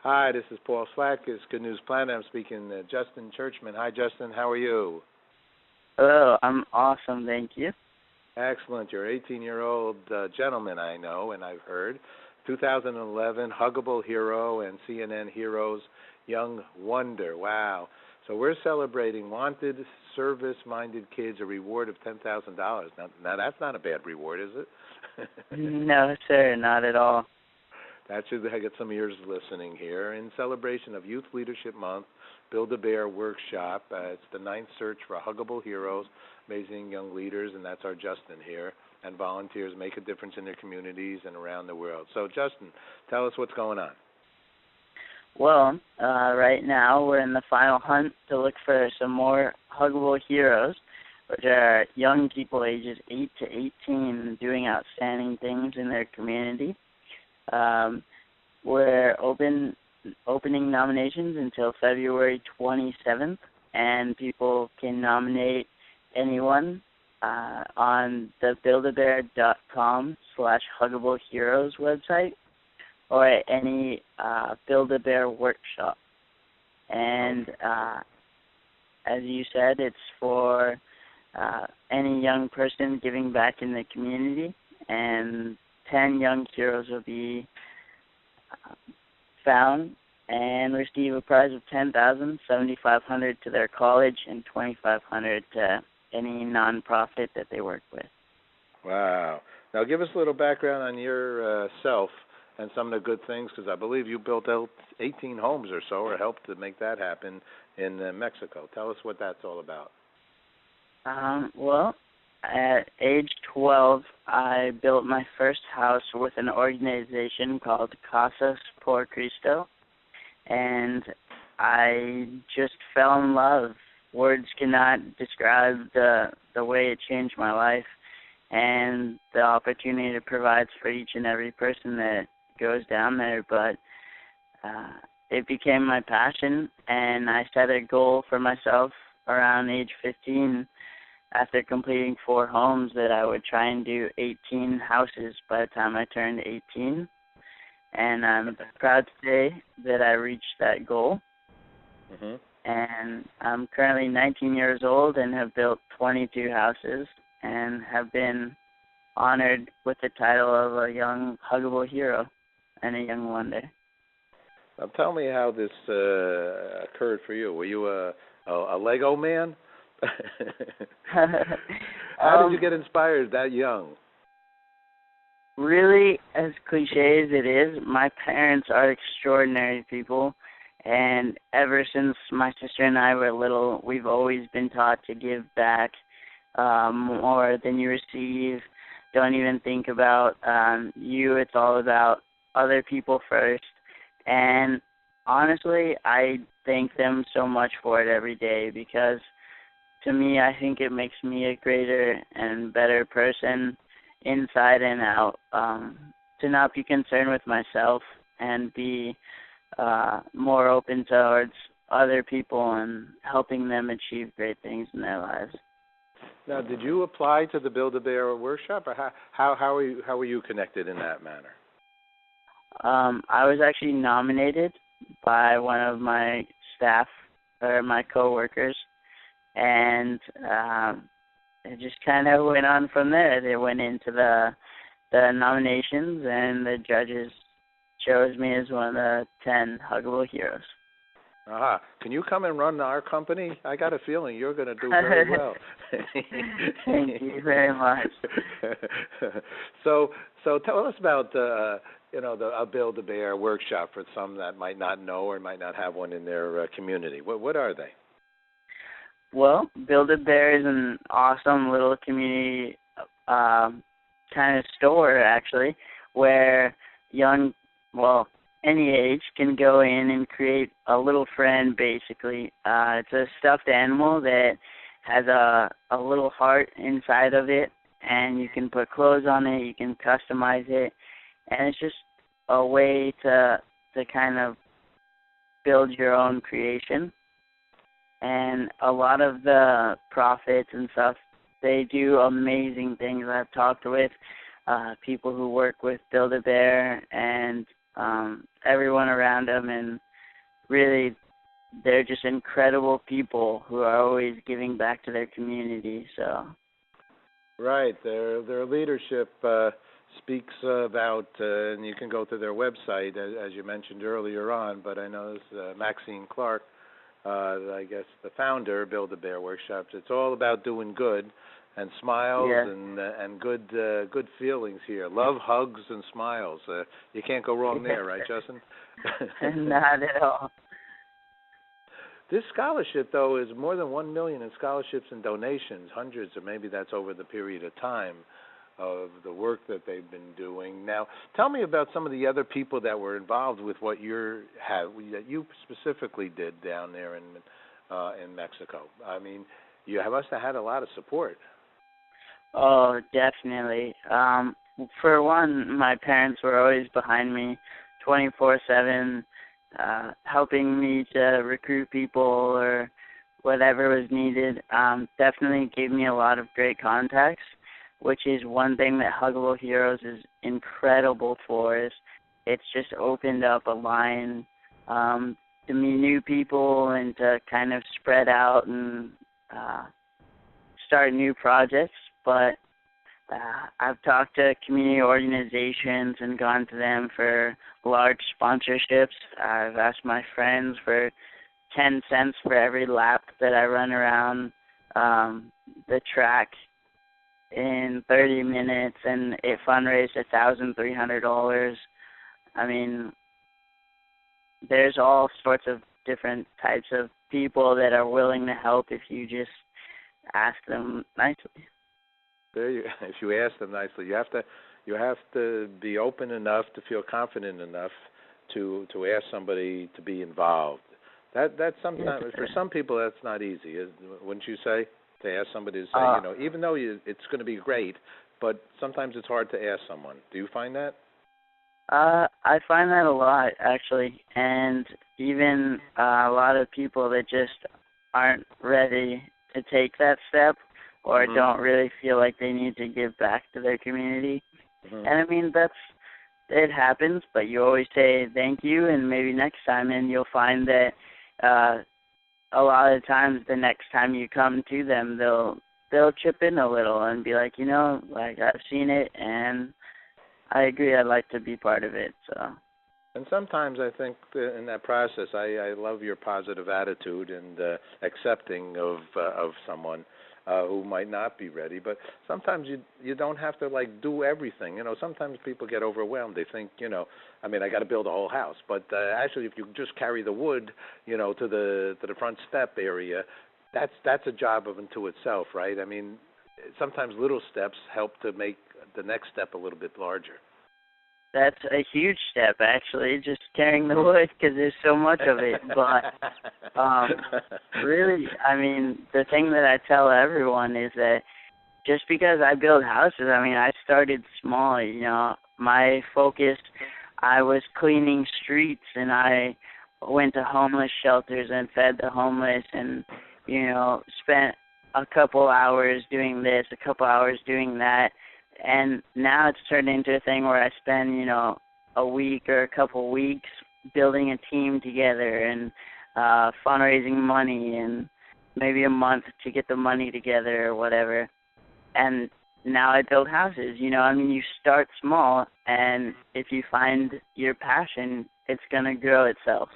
Hi, this is Paul Slack. It's Good News Planet. I'm speaking to Justin Churchman. Hi, Justin. How are you? Hello, I'm awesome, thank you. Excellent. You're an 18-year-old gentleman, I know, and I've heard. 2011 Huggable Hero and CNN Heroes Young Wonder. Wow. So we're celebrating wanted, service-minded kids, a reward of $10,000. Now, that's not a bad reward, is it? No, sir, not at all. That should get some ears listening here. In celebration of Youth Leadership Month, Build-A-Bear Workshop. It's the ninth search for Huggable Heroes, amazing young leaders, and that's our Justin here. And volunteers make a difference in their communities and around the world. So, Justin, tell us what's going on. Well, right now we're in the final hunt to look for some more Huggable Heroes, which are young people ages 8 to 18 doing outstanding things in their community. We're opening nominations until February 27th, and people can nominate anyone on the buildabear.com/huggableheroes website or at any Build-A-Bear workshop. And as you said, it's for any young person giving back in the community, and 10 young heroes will be found and receive a prize of $10,000, $7,500 to their college, and $2,500 to any nonprofit that they work with. Wow. Now give us a little background on yourself and some of the good things, because I believe you built out 18 homes or so, or helped to make that happen in Mexico. Tell us what that's all about. Well, at age 12, I built my first house with an organization called Paso por Cristo, and I just fell in love. Words cannot describe the way it changed my life and the opportunity it provides for each and every person that goes down there. But it became my passion, and I set a goal for myself around age 15 after completing 4 homes that I would try and do 18 houses by the time I turned 18. And I'm proud to say that I reached that goal. Mm-hmm. And I'm currently 19 years old and have built 22 houses and have been honored with the title of a young Huggable Hero and a young wonder. Now tell me how this occurred for you. Were you a Lego man? How did you get inspired that young? Really, as cliche as it is, my parents are extraordinary people, and ever since my sister and I were little, we've always been taught to give back more than you receive. Don't even think about you. It's all about other people first. And honestly, I thank them so much for it every day, because to me, I think it makes me a greater and better person inside and out, to not be concerned with myself and be more open towards other people and helping them achieve great things in their lives. Now, did you apply to the Build-A-Bear workshop, or how were you connected in that manner? I was actually nominated by one of my staff or my coworkers, and it just kind of went on from there. They went into the nominations, and the judges chose me as one of the 10 Huggable Heroes. Aha. Can you come and run our company? I got a feeling you're going to do very well. Thank you very much. So tell us about a Build-A-Bear workshop for some that might not know or might not have one in their community. What are they? Well, Build-A-Bear is an awesome little community kind of store, actually, where any age can go in and create a little friend, basically. It's a stuffed animal that has a little heart inside of it, and you can put clothes on it, you can customize it, and it's just a way to kind of build your own creation. And a lot of the profits and stuff, they do amazing things. I've talked with people who work with Build-A-Bear, and everyone around them, and really they're just incredible people who are always giving back to their community. So right, their leadership speaks about, and you can go to their website as you mentioned earlier on. But I know this, Maxine Clark, I guess the founder, Build-A-Bear Workshops. It's all about doing good and smiles and good feelings here. Love, hugs, and smiles. You can't go wrong there, right, Justin? Not at all. This scholarship, though, is more than $1 million in scholarships and donations, hundreds, or maybe that's over the period of time of the work that they've been doing. Now, tell me about some of the other people that were involved with what that you specifically did down there in Mexico. I mean, you must have had a lot of support. Oh, definitely. For one, my parents were always behind me 24/7, helping me to recruit people or whatever was needed. Definitely gave me a lot of great contacts, which is one thing that Huggable Heroes is incredible for. Is it's just opened up a line to meet new people and to kind of spread out and start new projects. But I've talked to community organizations and gone to them for large sponsorships. I've asked my friends for 10 cents for every lap that I run around the track in 30 minutes, and it fundraised $1,300. I mean, there's all sorts of different types of people that are willing to help if you just ask them nicely. If you ask them nicely, you have to be open enough to feel confident enough to ask somebody to be involved. That's sometimes for some people that's not easy, wouldn't you say? To ask somebody to say, even though it's going to be great, but sometimes it's hard to ask someone. Do you find that? I find that a lot, actually, and even a lot of people that just aren't ready to take that step or don't really feel like they need to give back to their community. And I mean, it happens, but you always say thank you and maybe next time, and you'll find that a lot of times the next time you come to them, they'll chip in a little and be like, like I've seen it and I agree, I'd like to be part of it. So. And sometimes I think in that process, I love your positive attitude and accepting of someone who might not be ready. But sometimes you don't have to do everything. Sometimes people get overwhelmed. They think, I got to build a whole house. But actually, if you just carry the wood, to the front step area, that's a job unto itself, right? I mean, sometimes little steps help to make the next step a little bit larger. That's a huge step, actually, just carrying the wood, because there's so much of it. But really, I mean, the thing that I tell everyone is that just because I build houses, I started small. My focus, I was cleaning streets, and I went to homeless shelters and fed the homeless and, spent a couple hours doing this, a couple hours doing that. And now it's turned into a thing where I spend, a week or a couple weeks building a team together and fundraising money and maybe a month to get the money together or whatever. And now I build houses, you start small, and if you find your passion, it's going to grow itself.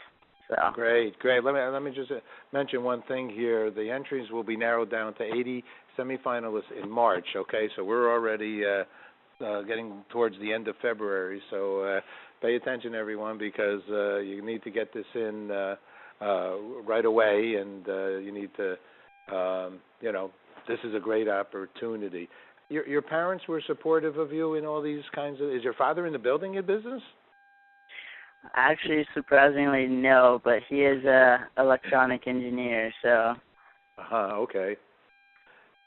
So. Great. Let me just mention one thing here. The entries will be narrowed down to 80 semifinalists in March. Okay, so we're already getting towards the end of February. So pay attention, everyone, because you need to get this in right away, and you need to, this is a great opportunity. Your parents were supportive of you in all these kinds of. Is your father in the building business? Actually, surprisingly, no, but he is a electronic engineer, so. Okay.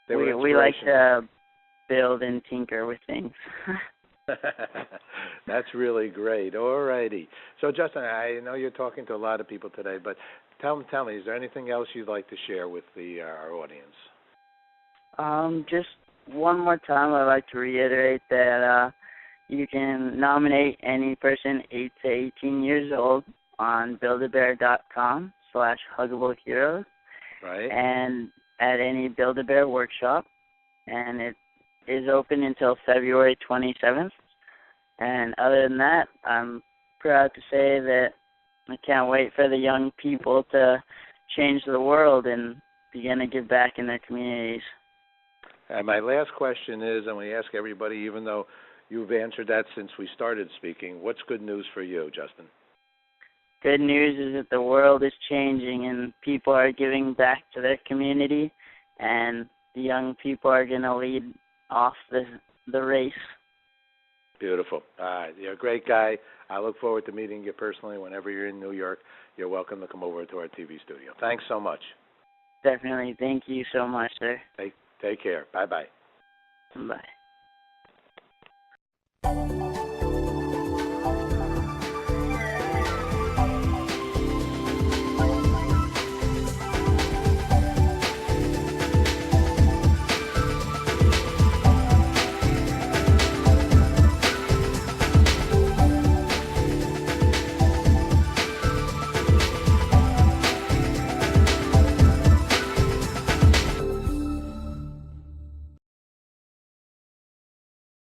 We like to build and tinker with things. That's really great. All righty. So, Justin, I know you're talking to a lot of people today, but tell me, is there anything else you'd like to share with our audience? Just one more time, I'd like to reiterate that, you can nominate any person 8 to 18 years old on buildabear.com/Huggable Heroes. Right. And at any Build-A-Bear workshop. And it is open until February 27th. And other than that, I'm proud to say that I can't wait for the young people to change the world and begin to give back in their communities. And my last question is, and we ask everybody, even though you've answered that since we started speaking, what's good news for you, Justin? Good news is that the world is changing and people are giving back to their community, and the young people are going to lead off the race. Beautiful. You're a great guy. I look forward to meeting you personally whenever you're in New York. You're welcome to come over to our TV studio. Thanks so much. Definitely. Thank you so much, sir. Take care. Bye-bye. Bye.